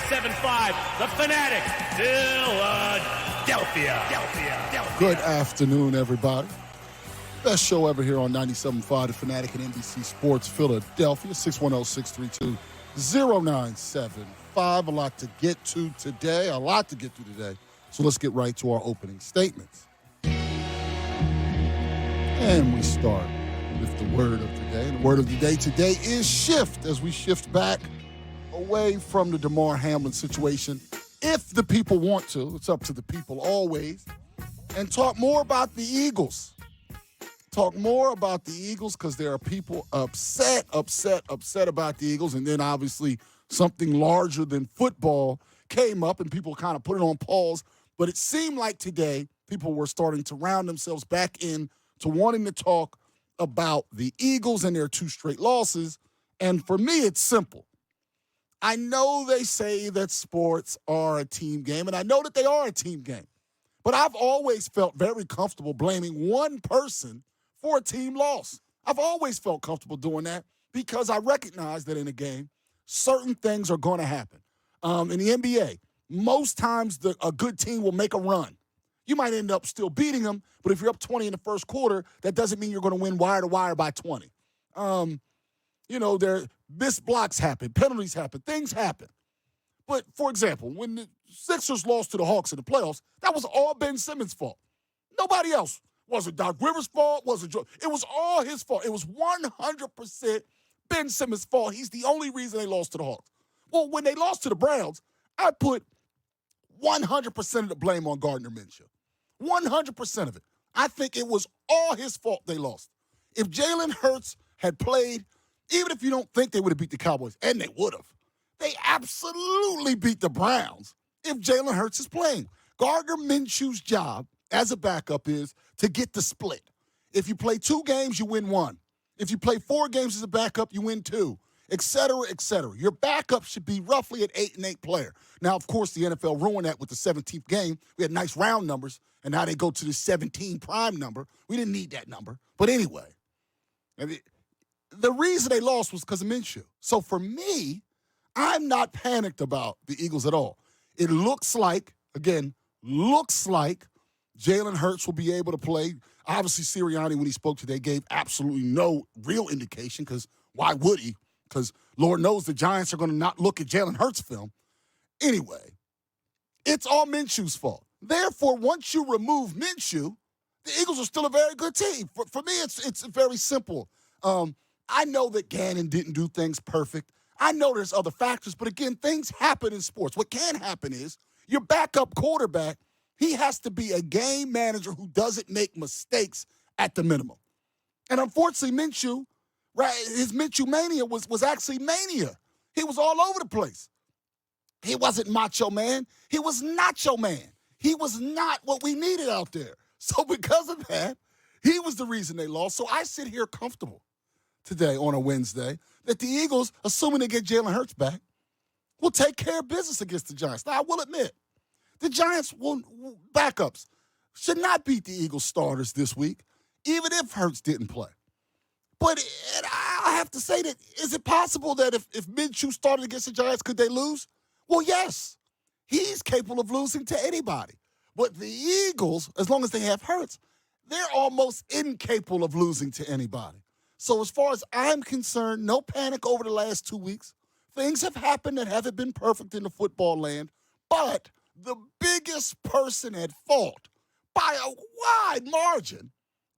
97.5, The Fanatic, Philadelphia. Good afternoon, everybody. Best show ever here on 97.5, The Fanatic and NBC Sports Philadelphia, 610-632-0975. A lot to get to today, So let's get right to our opening statements. And we start with the word of the day. And the word of the day today is shift, as we shift back away from the Damar Hamlin situation. If the people want to, it's up to the people always, and talk more about the Eagles. Talk more about the Eagles because there are people upset about the Eagles. And then obviously something larger than football came up and people kind of put it on pause. But it seemed like today people were starting to round themselves back in to wanting to talk about the Eagles and their 2 straight losses. And for me, it's simple. I know they say that sports are a team game, and I know that they are a team game. But I've always felt very comfortable blaming one person for a team loss. I've always felt comfortable doing that because I recognize that in a game, certain things are going to happen. In the NBA, most times a good team will make a run. You might end up still beating them, but if you're up 20 in the first quarter, that doesn't mean you're going to win wire to wire by 20. Missed blocks happen, penalties happen, things happen. But, for example, when the Sixers lost to the Hawks in the playoffs, that was all Ben Simmons' fault. Nobody else. Was it Doc Rivers' fault? It was all his fault. It was 100% Ben Simmons' fault. He's the only reason they lost to the Hawks. Well, when they lost to the Browns, I put 100% of the blame on Gardner Minshew. 100% of it. I think it was all his fault they lost. If Jalen Hurts had played, even if you don't think they would have beat the Cowboys, and they would have, they absolutely beat the Browns if Jalen Hurts is playing. Gardner Minshew's job as a backup is to get the split. If you play 2 games, you win 1. If you play 4 games as a backup, you win 2, et cetera, et cetera. Your backup should be roughly an 8-8 player. Now, of course, the NFL ruined that with the 17th game. We had nice round numbers, and now they go to the 17 prime number. We didn't need that number. But anyway, the reason they lost was because of Minshew. So for me, I'm not panicked about the Eagles at all. It looks like Jalen Hurts will be able to play. Obviously, Sirianni, when he spoke today, gave absolutely no real indication because why would he? Because Lord knows the Giants are going to not look at Jalen Hurts' film. Anyway, it's all Minshew's fault. Therefore, once you remove Minshew, the Eagles are still a very good team. For me, it's very simple. I know that Gannon didn't do things perfect. I know there's other factors, but again, things happen in sports. What can happen is your backup quarterback, he has to be a game manager who doesn't make mistakes at the minimum. And unfortunately, Minshew, right, his Minshew mania was actually mania. He was all over the place. He wasn't Macho Man. He was Nacho Man. He was not what we needed out there. So because of that, he was the reason they lost. So I sit here comfortable today on a Wednesday that the Eagles, assuming they get Jalen Hurts back, will take care of business against the Giants. Now, I will admit, the Giants backups should not beat the Eagles starters this week, even if Hurts didn't play. But I have to say that, is it possible that if Minshew started against the Giants, could they lose? Well, yes. He's capable of losing to anybody. But the Eagles, as long as they have Hurts, they're almost incapable of losing to anybody. So as far as I'm concerned, no panic over the last 2 weeks. Things have happened that haven't been perfect in the football land. But the biggest person at fault, by a wide margin,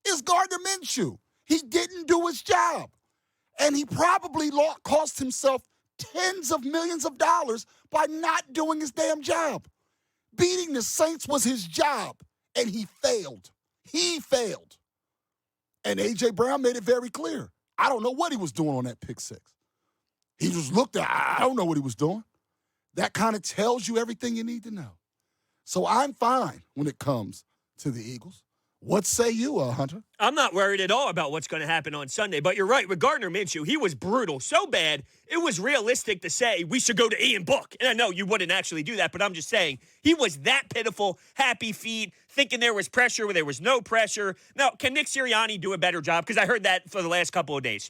is Gardner Minshew. He didn't do his job. And he probably cost himself tens of millions of dollars by not doing his damn job. Beating the Saints was his job, and he failed. He failed. And A.J. Brown made it very clear. I don't know what he was doing on that pick six. He just looked at, I don't know what he was doing. That kind of tells you everything you need to know. So I'm fine when it comes to the Eagles. What say you, Hunter? I'm not worried at all about what's going to happen on Sunday, but you're right. With Gardner Minshew, he was brutal. So bad, it was realistic to say we should go to Ian Book. And I know you wouldn't actually do that, but I'm just saying he was that pitiful, happy feet, thinking there was pressure where there was no pressure. Now, can Nick Sirianni do a better job? Because I heard that for the last couple of days.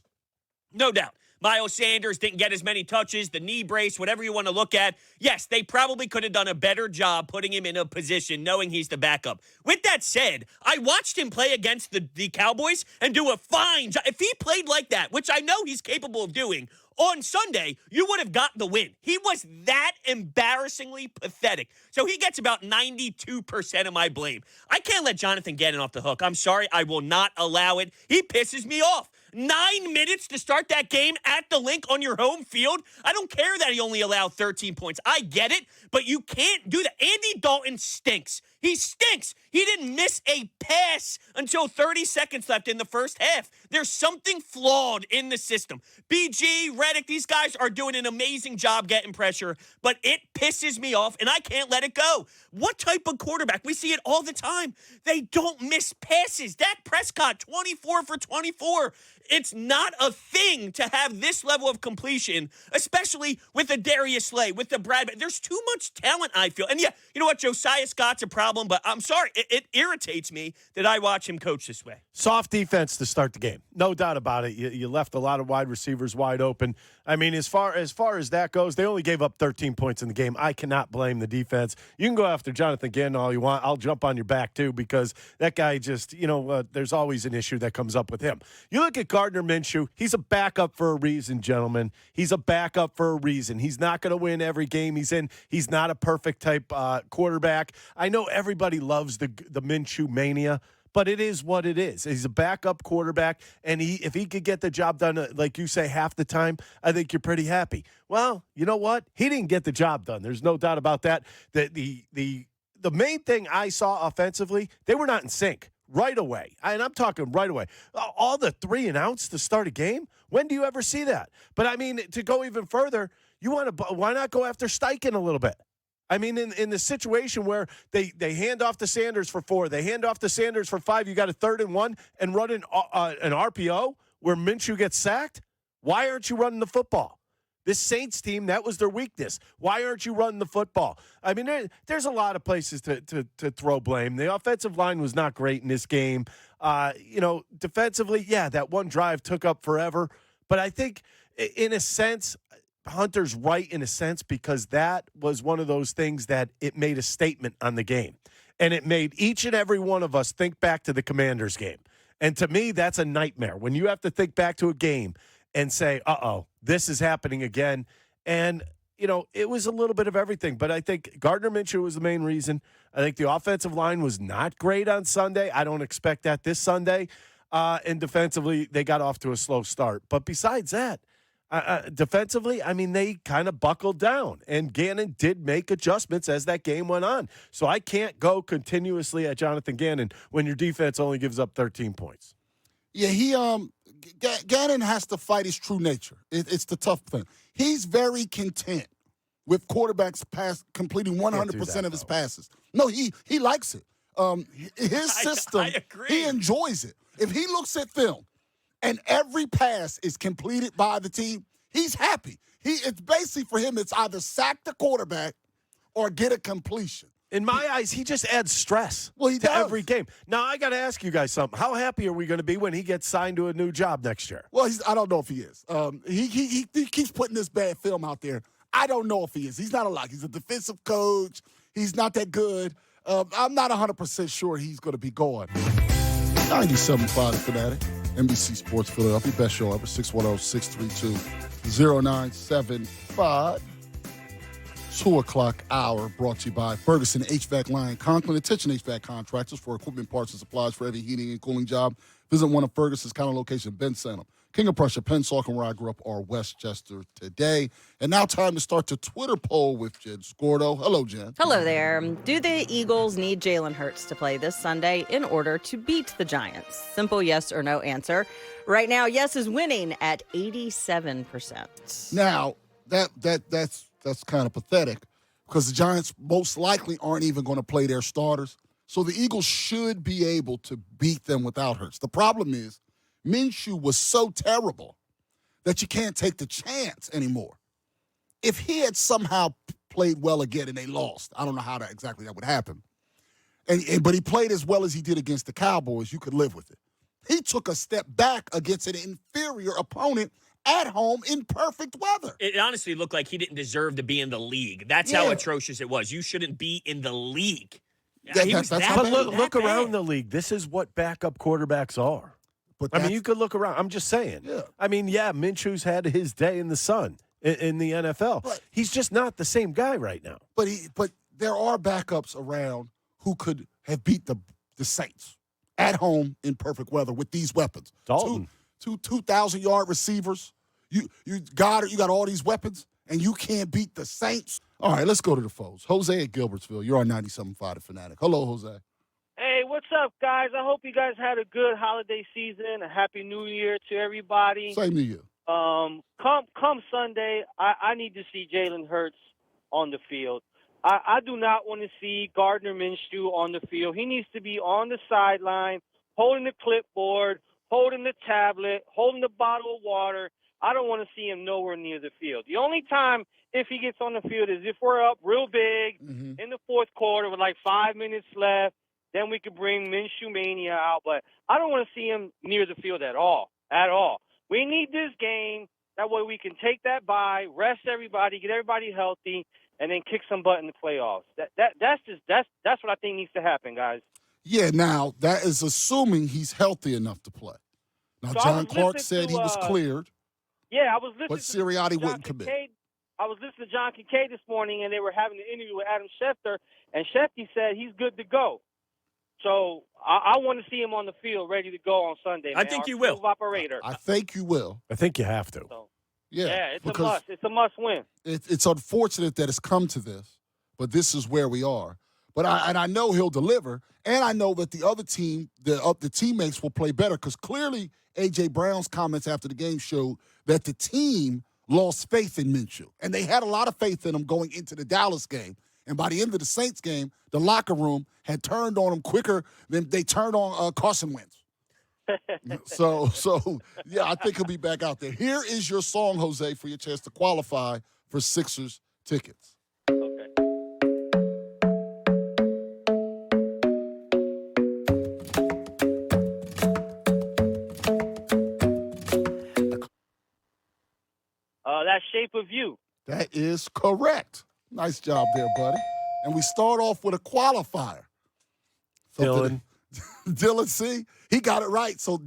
No doubt. Miles Sanders didn't get as many touches, the knee brace, whatever you want to look at. Yes, they probably could have done a better job putting him in a position knowing he's the backup. With that said, I watched him play against the Cowboys and do a fine job. If he played like that, which I know he's capable of doing, on Sunday, you would have got the win. He was that embarrassingly pathetic. So he gets about 92% of my blame. I can't let Jonathan Gannon off the hook. I'm sorry. I will not allow it. He pisses me off. 9 minutes to start that game at the Link on your home field. I don't care that he only allowed 13 points. I get it, but you can't do that. Andy Dalton stinks. He stinks. He didn't miss a pass until 30 seconds left in the first half. There's something flawed in the system. BG, Reddick, these guys are doing an amazing job getting pressure, but it pisses me off, and I can't let it go. What type of quarterback? We see it all the time. They don't miss passes. Dak Prescott, 24 for 24. It's not a thing to have this level of completion, especially with the Darius Slay, with the Brad. There's too much talent, I feel. And yeah, you know what? Josiah Scott's a problem, but I'm sorry. It irritates me that I watch him coach this way. Soft defense to start the game. No doubt about it. You left a lot of wide receivers wide open. I mean, as far as that goes, they only gave up 13 points in the game. I cannot blame the defense. You can go after Jonathan Gannon all you want. I'll jump on your back, too, because that guy just, there's always an issue that comes up with him. You look at Gardner Minshew. He's a backup for a reason, gentlemen. He's a backup for a reason. He's not going to win every game he's in. He's not a perfect type quarterback. I know everybody loves the Minshew mania, but it is what it is. He's a backup quarterback, and if he could get the job done, like you say, half the time, I think you're pretty happy. Well, you know what? He didn't get the job done. There's no doubt about that. The main thing I saw offensively, they were not in sync right away. And I'm talking right away. All the 3 and outs to start a game? When do you ever see that? But, I mean, to go even further, why not go after Steichen a little bit? I mean, in the situation where they hand off to Sanders for 4, they hand off to Sanders for 5, you got a 3rd and 1, and run an RPO where Minshew gets sacked? Why aren't you running the football? This Saints team, that was their weakness. Why aren't you running the football? I mean, there's a lot of places to throw blame. The offensive line was not great in this game. Defensively, yeah, that one drive took up forever. But I think, in a sense, Hunter's right in a sense, because that was one of those things that it made a statement on the game. And it made each and every one of us think back to the Commanders game. And to me, that's a nightmare. When you have to think back to a game and say, this is happening again. And, it was a little bit of everything. But I think Gardner Minshew was the main reason. I think the offensive line was not great on Sunday. I don't expect that this Sunday. And defensively, they got off to a slow start. But besides that, defensively, I mean, they kind of buckled down. And Gannon did make adjustments as that game went on. So I can't go continuously at Jonathan Gannon when your defense only gives up 13 points. Yeah, Gannon has to fight his true nature. It's the tough thing. He's very content with quarterbacks completing 100% of his passes. No, he likes it. His system, I agree. He enjoys it. If he looks at film and every pass is completed by the team, he's happy. It's basically for him, it's either sack the quarterback or get a completion. In my eyes, he just adds stress to every game. Now, I got to ask you guys something. How happy are we going to be when he gets signed to a new job next year? Well, I don't know if he is. He keeps putting this bad film out there. I don't know if he is. He's not a lock. He's a defensive coach. He's not that good. I'm not 100% sure he's going to be going. 97.5 The Fanatic, NBC Sports Philadelphia. Best show ever, 610-632-0975. 2 o'clock hour brought to you by Ferguson HVAC Line Conklin. Attention HVAC contractors for equipment, parts, and supplies for every heating and cooling job. Visit one of Ferguson's counter locations, Ben Salem, King of Prussia, Pennsauken, where I grew up, or Westchester today. And now time to start the Twitter poll with Jen Scordo. Hello, Jen. Hello there. Do the Eagles need Jalen Hurts to play this Sunday in order to beat the Giants? Simple yes or no answer. Right now, yes is winning at 87%. Now, that's kind of pathetic because the Giants most likely aren't even going to play their starters. So the Eagles should be able to beat them without Hurts. The problem is Minshew was so terrible that you can't take the chance anymore. If he had somehow played well again and they lost, I don't know how exactly that would happen. But he played as well as he did against the Cowboys, you could live with it. He took a step back against an inferior opponent at home in perfect weather. It honestly looked like he didn't deserve to be in the league. That's how atrocious it was. You shouldn't be in the league. He was that's that how bad. bad. Look That around bad. the league. This is what backup quarterbacks are. But I mean, you could look around. I'm just saying. Yeah. I mean, Minshew's had his day in the sun in the NFL. But he's just not the same guy right now. But there are backups around who could have beat the Saints at home in perfect weather with these weapons. Dalton. Two 2,000-yard receivers. You got all these weapons, and you can't beat the Saints. All right, let's go to the phones. Jose at Gilbertsville. You're on 97.5 The Fanatic. Hello, Jose. Hey, what's up, guys? I hope you guys had a good holiday season. A happy New Year to everybody. Same to you. Come Sunday, I need to see Jalen Hurts on the field. I do not want to see Gardner Minshew on the field. He needs to be on the sideline, holding the clipboard, holding the tablet, holding the bottle of water. I don't want to see him nowhere near the field. The only time if he gets on the field is if we're up real big in the fourth quarter with like 5 minutes left. Then we could bring Minshew Mania out. But I don't want to see him near the field at all. At all. We need this game. That way we can take that bye, rest everybody, get everybody healthy, and then kick some butt in the playoffs. That's what I think needs to happen, guys. Yeah, now, that is assuming he's healthy enough to play. Now, So John Clark said he was cleared, Yeah, I was listening but Sirianni to John wouldn't commit. Kincaid. I was listening to John Kincaid this morning, and they were having an interview with Adam Schefter, and Schefter said he's good to go. So I want to see him on the field ready to go on Sunday, man. I think Our you will. smooth operator. I think you will. I think you have to. So, Yeah, it's a because must. It's a must win. it's unfortunate that it's come to this, but this is where we are. But I know he'll deliver, and I know that the other team, the teammates will play better because clearly A.J. Brown's comments after the game showed that the team lost faith in Minshew, and they had a lot of faith in him going into the Dallas game. And by the end of the Saints game, the locker room had turned on him quicker than they turned on Carson Wentz. So yeah, I think he'll be back out there. Here is your song, Jose, for your chance to qualify for Sixers tickets. Okay. That Shape of You. That is correct. Nice job there, buddy. And we start off with a qualifier. Dylan. Dylan, see? He got it right, so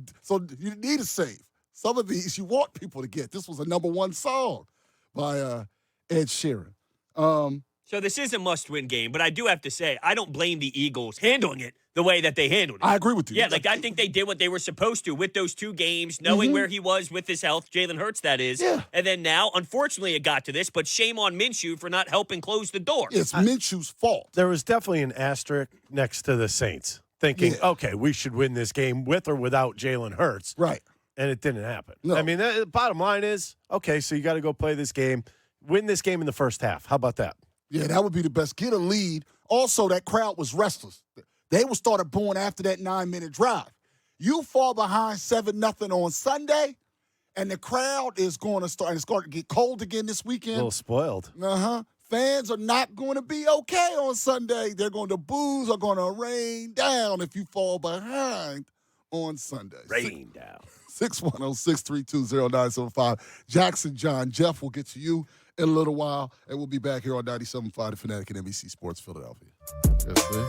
you need a save. Some of these you want people to get. This was a number one song by Ed Sheeran. So this is a must-win game, but I do have to say, I don't blame the Eagles handling it the way that they handled it. I agree with you. Yeah, like I think they did what they were supposed to with those two games, knowing where he was with his health, Jalen Hurts, that is. Yeah. And then now, unfortunately, it got to this, but shame on Minshew for not helping close the door. It's Minshew's fault. There was definitely an asterisk next to the Saints, thinking, okay, we should win this game with or without Jalen Hurts. Right. And it didn't happen. No. I mean, the bottom line is, okay, so you got to go play this game, win this game in the first half. How about that? Yeah, that would be the best. Get a lead. Also, that crowd was restless. They would started booing after that 9-minute drive. You fall behind 7-0 on Sunday, and the crowd is going to start, and it's going to get cold again this A weekend. little spoiled. Fans are not going to be okay on Sunday. They're going to booze are going to rain down if you fall behind on Sunday. Rain down. 610-632-0975. Jackson, John, Jeff will get to you in a little while, and we'll be back here on 97.5 The Fanatic and NBC Sports Philadelphia. Yes, sir.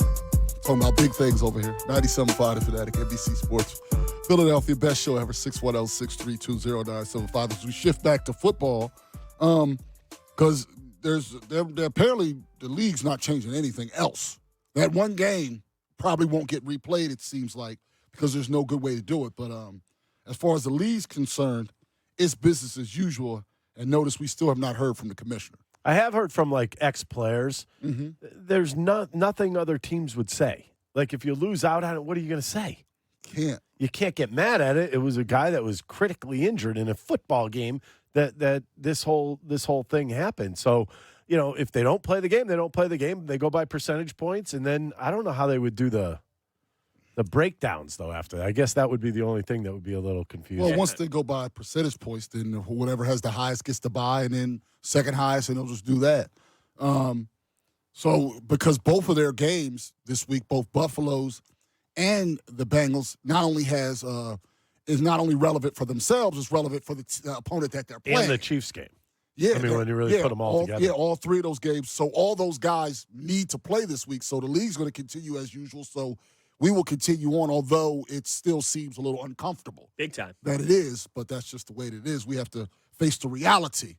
Talking about big things over here. 97.5 The Fanatic, NBC Sports Philadelphia. Best show ever, 610-632-0975. As we shift back to football, because apparently the league's not changing anything else. That one game probably won't get replayed, it seems like, because there's no good way to do it. But as far as the league's concerned, it's business as usual. And notice we still have not heard from the commissioner. I have heard from, like, ex-players. There's nothing other teams would say. Like, if you lose out on it, what are you going to say? Can't. You can't get mad at it. It was a guy that was critically injured in a football game that this whole thing happened. So, you know, if they don't play the game, they don't play the game. They go by percentage points, and then I don't know how they would do the breakdowns, though, after that. I guess that would be the only thing that would be a little confusing. Well, once they go by percentage points, then whatever has the highest gets the bye, and then second highest, and they'll just do that. So because both of their games this week, both Buffalo's and the Bengals, not only has is not only relevant for themselves, it's relevant for the opponent that they're playing. And the Chiefs game. Yeah, I mean, when you really put them all together. Yeah, all three of those games. So all those guys need to play this week. So the league's going to continue as usual. So we will continue on, although it still seems a little uncomfortable. Big time. That it is, but that's just the way it is. We have to face the reality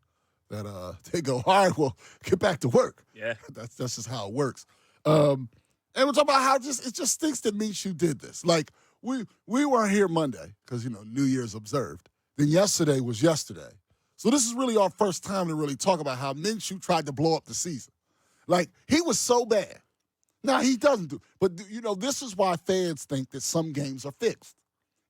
that they go, all right, well, get back to work. Yeah. That's just how it works. And we're talking about how it just stinks that Minshew did this. Like, we weren't here Monday because, New Year's observed. Then yesterday was yesterday. So this is really our first time to really talk about how Minshew tried to blow up the season. Like, he was so bad. Now, he doesn't do. But, this is why fans think that some games are fixed.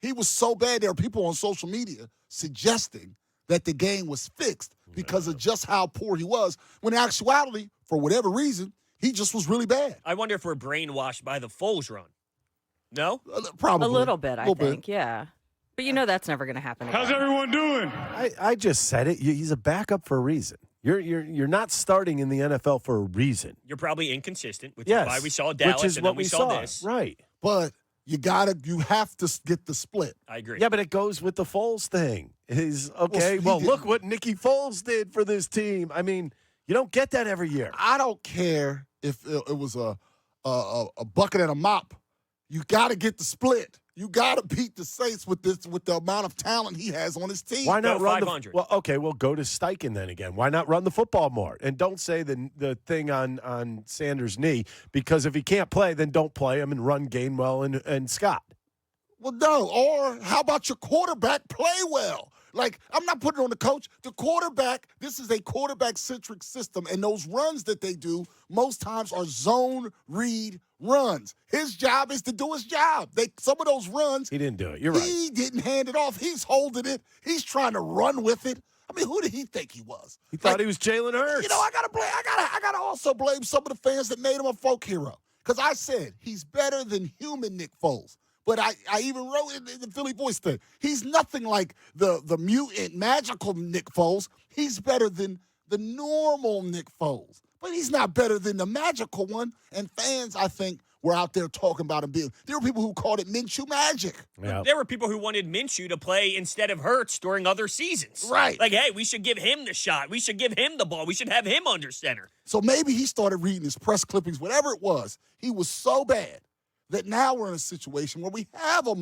He was so bad. There are people on social media suggesting that the game was fixed because of just how poor he was, when in actuality, for whatever reason, he just was really bad. I wonder if we're brainwashed by the Foles run. No? Probably. A little bit, I think, yeah. But that's never going to happen again. How's everyone doing? I just said it. He's a backup for a reason. You're not starting in the NFL for a reason. You're probably inconsistent, which Yes, is why we saw Dallas which is and what then we we saw saw. this. Right. But you have to get the split. I agree. Yeah, but it goes with the Foles thing. Okay, Well, he look what Nicky Foles did for this team. I mean, you don't get that every year. I don't care if it was a bucket and a mop. You got to get the split. You got to beat the Saints with the amount of talent he has on his team. Why not Go run 500. Well, go to Steichen then again. Why not run the football more? And don't say the thing on Sanders' knee, because if he can't play, then don't play him and run Gainwell and Scott. Well, no. Or how about your quarterback play well? Like, I'm not putting it on the coach. The quarterback, this is a quarterback-centric system, and those runs that they do most times are zone read runs. His job is to do his job. Some of those runs, He didn't do it. You're right. he didn't hand it off. He's holding it. He's trying to run with it. I mean, who did he think he was? He thought he was Jalen Hurts. I gotta also blame some of the fans that made him a folk hero. Because I said he's better than human Nick Foles. But I even wrote in the Philly Voice thing, he's nothing like the mutant, magical Nick Foles. He's better than the normal Nick Foles. But he's not better than the magical one. And fans, I think, were out there talking about him being. There were people who called it Minshew magic. Yeah. There were people who wanted Minshew to play instead of Hurts during other seasons. Right. Like, hey, we should give him the shot. We should give him the ball. We should have him under center. So maybe he started reading his press clippings, whatever it was. He was so bad that now we're in a situation where we have a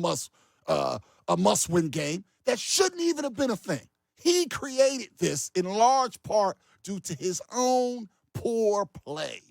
must-win game that shouldn't even have been a thing. He created this in large part due to his own poor play.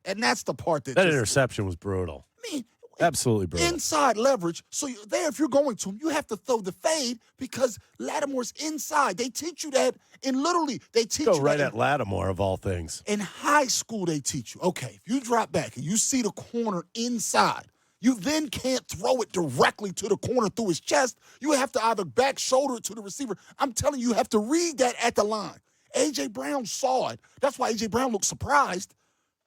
And that's the part that interception was brutal. I mean, Absolutely brutal. inside leverage. So if you're going to him, you have to throw the fade because Lattimore's inside. They teach you that they teach Go you right that at Lattimore, of all things. in high school. They teach you, okay, if you drop back and you see the corner inside, you then can't throw it directly to the corner through his chest. You have to either back shoulder it to the receiver. I'm telling you, you have to read that at the line. A.J. Brown saw it. That's why A.J. Brown looked surprised.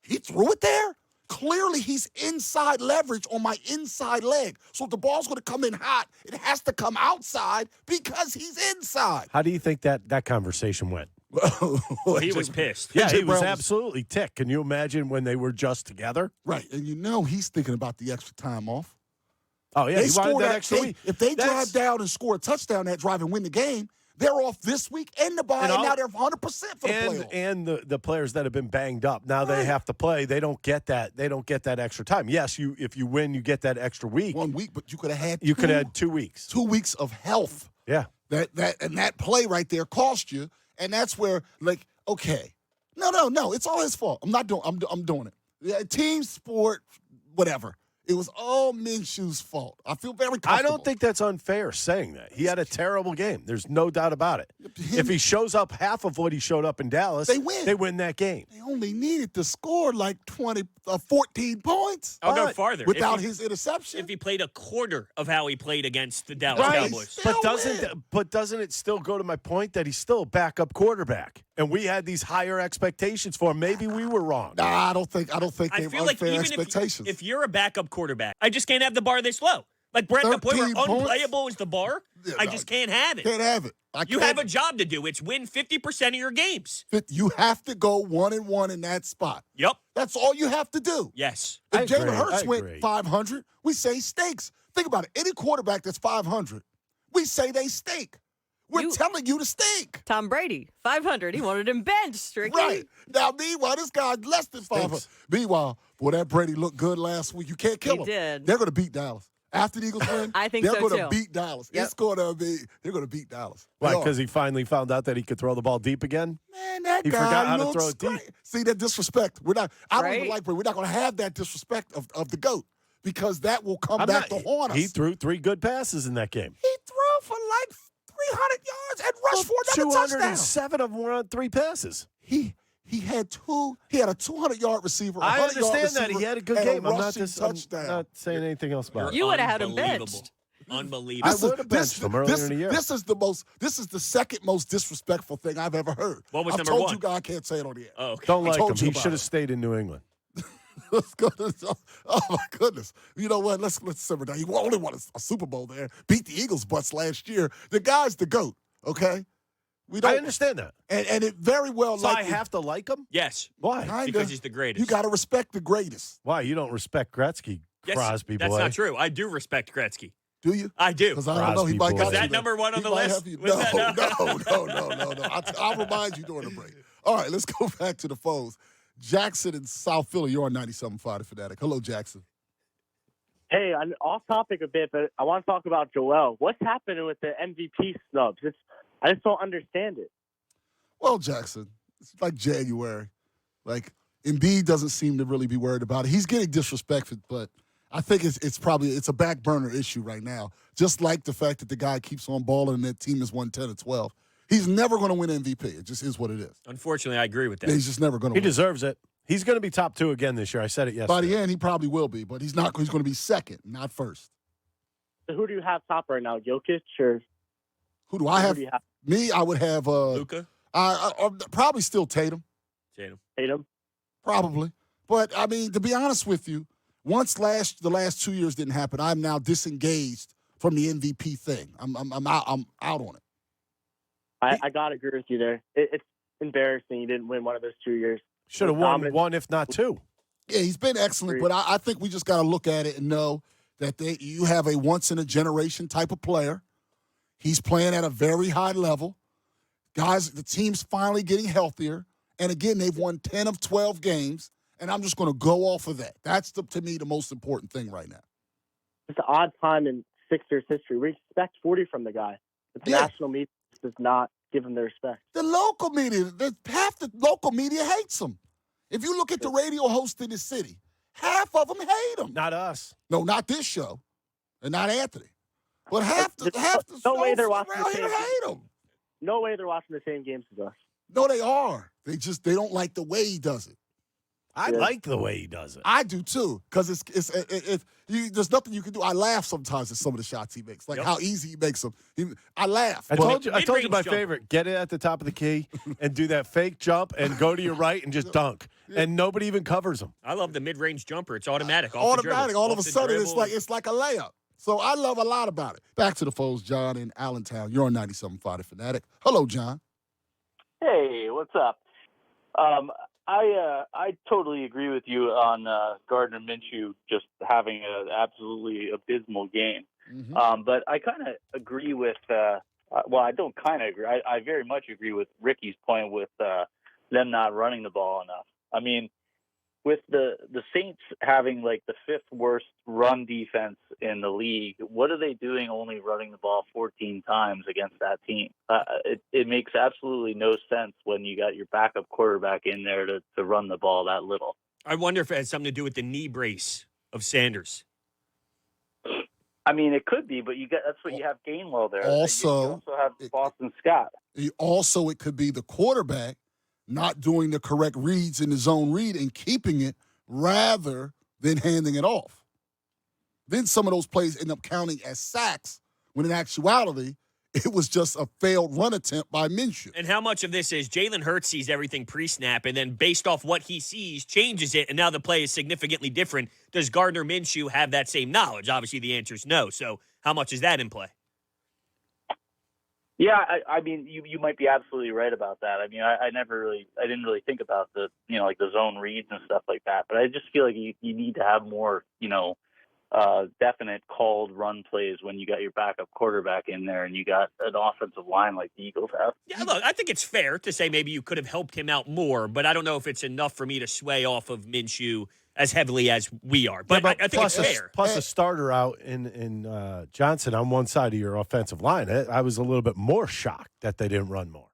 He threw it there? Clearly, he's inside leverage on my inside leg. So if the ball's going to come in hot, it has to come outside because he's inside. How do you think that conversation went? Well, he was pissed. Yeah, A.J. he was Brown absolutely ticked. Can you imagine when they were just together? Right, and he's thinking about the extra time off. Oh, yeah, They he wanted score that extra week. If they That's- drive down and score a touchdown that drive and win the game, they're off this week and the bye, and now they're 100% for the playoffs. And the players that have been banged up, now they have to play. They don't get that. They don't get that extra time. Yes, if you win, you get that extra week. 1 week, but you could have had You could have had 2 weeks. 2 weeks of health. Yeah. That play right there cost you, and that's where, like, okay, no, it's all his fault. I'm doing it. Yeah, team sport, whatever. It was all Minshew's fault. I feel very comfortable. I don't think that's unfair saying that. He had a terrible game. There's no doubt about it. If he shows up half of what he showed up in Dallas, They win. They win that game. They only needed to score like 14 points. I'll go farther. Without If he- his interception. If he played a quarter of how he played against the Dallas Right. Cowboys. Still But doesn't it still go to my point that he's still a backup quarterback? And we had these higher expectations for him. Maybe we were wrong. Nah, I don't think I they feel have like unfair even expectations. if you're a backup quarterback, I just can't have the bar this low. Like, we're at the point where 13 points? unplayable is the bar. Yeah, I no. just can't have it. Can't have it. You have a job to do. It's win 50% of your games. You have to go 1-1 in that spot. Yep. That's all you have to do. Yes. If I Jalen agree. Hurts I went agree. 500, we say stakes. Think about it. Any quarterback that's 500 We say they stink. We're telling you to stink. Tom Brady, 500. He wanted him benched, Ricky. Right. Now, meanwhile, this guy's less than 500. Meanwhile, boy, that Brady looked good last week. You can't kill him. He did. They're going to beat Dallas. After the Eagles win, I think they're so, going to too. beat Dallas. Yep. They're going to beat Dallas. Why? Because he finally found out that he could throw the ball deep again? Man, that He guy forgot how to looks throw it deep. great. See, that disrespect. I don't even Right? like Brady. We're not going to have that disrespect of the GOAT because that will come back to haunt us. He threw 3 good passes in that game. He threw for like 300 yards and rushed for another touchdown. 207 of them were on 3 passes. He had 2. He had a 200-yard receiver. I 100-yard understand that. receiver, He had a good and game. I'm touchdown. not saying anything else about it. You would have had him Unbelievable. benched. Unbelievable. I would have benched him earlier in the year. This is the second most disrespectful thing I've ever heard. What was I've number told one? you guys I can't say it on the air. Oh, okay. Don't like him. told you He about should have it. stayed in New England. Let's go to, oh my goodness. You know what? Let's simmer down. He only won a Super Bowl there. Beat the Eagles butts last year. The guy's the GOAT, okay? I understand that. And it very well So I likely- have to like him? Yes. Why? Kinda. Because he's the greatest. You got to respect the greatest. Why? You don't respect Gretzky, Yes, Crosby that's boy. not true. I do respect Gretzky. Do you? I do. Because I don't know. He Crosby might boy. got Was you that there. number one on He the might list? have you- Was that- No. I'll remind you during the break. All right, let's go back to the phones. Jackson in South Philly, you're on 97.5 The Fanatic. Hello, Jackson. Hey, I'm off topic a bit, but I want to talk about Joel. What's happening with the MVP snubs? I just don't understand it. Well, Jackson, it's like January. Like, Embiid doesn't seem to really be worried about it. He's getting disrespected, but I think it's probably a back burner issue right now. Just like the fact that the guy keeps on balling and that team has won 10 or 12. He's never going to win MVP. It just is what it is. Unfortunately, I agree with that. He's just never going to He win. deserves it. He's going to be top 2 again this year. I said it yesterday. By the end, he probably will be, but he's not. He's going to be second, not first. So who do you have top right now, Jokic or Who do I who have? do you have? Me, I would have Luka? probably still Tatum. Tatum? Probably. But, I mean, to be honest with you, once the last 2 years didn't happen, I'm now disengaged from the MVP thing. I'm out on it. I got to agree with you there. It's embarrassing you didn't win one of those 2 years. Should have won Dominant. 1, if not 2. Yeah, he's been excellent, but I think we just got to look at it and know that you have a once-in-a-generation type of player. He's playing at a very high level. Guys, the team's finally getting healthier. And, again, they've won 10 of 12 games, and I'm just going to go off of that. That's, to me, the most important thing right now. It's an odd time in Sixers history. We expect 40 from the guy. But the Yeah. national media does not give him the respect. The local media, half the local media hates him. If you look at the radio hosts in the city, half of them hate him. Not us. No, not this show, and not Anthony. But half the No way they're shows watching around the here same hate him. No way they're watching the same games as us. No, they are. They don't like the way he does it. I Yeah. like the way he does it. I do too, because there's nothing you can do. I laugh sometimes at some of the shots he makes, like how easy he makes them. I laugh. I but- told you Mid-range my jumper. favorite. Get it at the top of the key and do that fake jump and go to your right and just dunk. And nobody even covers him. I love the mid-range jumper. It's automatic. Off the automatic. dribble. All Off of a the sudden, dribble. it's like a layup. So I love a lot about it. Back to the phones, John in Allentown. You're on 97.5 The Fanatic. Hello, John. Hey, what's up? I totally agree with you on Gardner Minshew just having an absolutely abysmal game. Mm-hmm. But I kind of agree with well, I don't kind of agree. I very much agree with Ricky's point with them not running the ball enough. I mean, with the Saints having like the 5th worst run defense in the league, what are they doing only running the ball 14 times against that team? It makes absolutely no sense when you got your backup quarterback in there to run the ball that little. I wonder if it has something to do with the knee brace of Sanders. I mean, it could be, but that's what you have Gainwell there. Also- you also have Boston Scott. Also, it could be the quarterback not doing the correct reads in the zone read and keeping it rather than handing it off. Then some of those plays end up counting as sacks when in actuality, it was just a failed run attempt by Minshew. And how much of this is Jalen Hurts sees everything pre-snap and then based off what he sees, changes it, and now the play is significantly different? Does Gardner Minshew have that same knowledge? Obviously, the answer is no. So how much is that in play? Yeah, I mean, you might be absolutely right about that. I mean, I didn't really think about the, like the zone reads and stuff like that. But I just feel like you need to have more, definite called run plays when you got your backup quarterback in there and you got an offensive line like the Eagles have. Yeah, look, I think it's fair to say maybe you could have helped him out more, but I don't know if it's enough for me to sway off of Minshew as heavily as we are. But, I think it's fair. Plus a starter out in Johnson on one side of your offensive line. I was a little bit more shocked that they didn't run more.